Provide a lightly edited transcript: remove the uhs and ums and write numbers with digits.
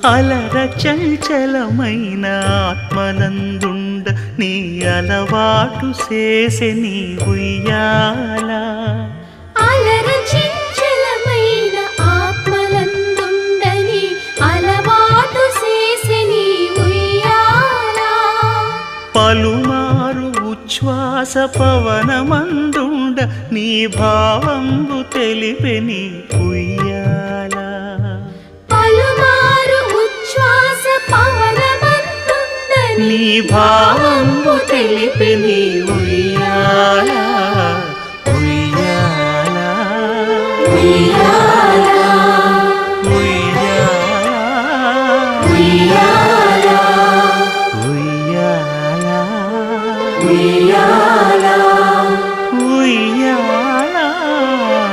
అలర చంచలమైన ఆత్మనందుండ నీ అలవాటు చేసే నీ ఉయ్యాల. అలర చంచలమైన ఆత్మనందుండ నీ అలవాటు చేసే నీ ఉయ్యాల. పలుమారు ఉచ్ఛ్వాస పవనమందుండ నీ భావంబు తెలిపే నీ ఉయ్యాల. నీ భావంబు తెలిపే నీ ఉయ్యాల. ఉయ్యాల ఉయ్యాల ఉయ్యాల ఉయ్యాల ఉయ్యాల.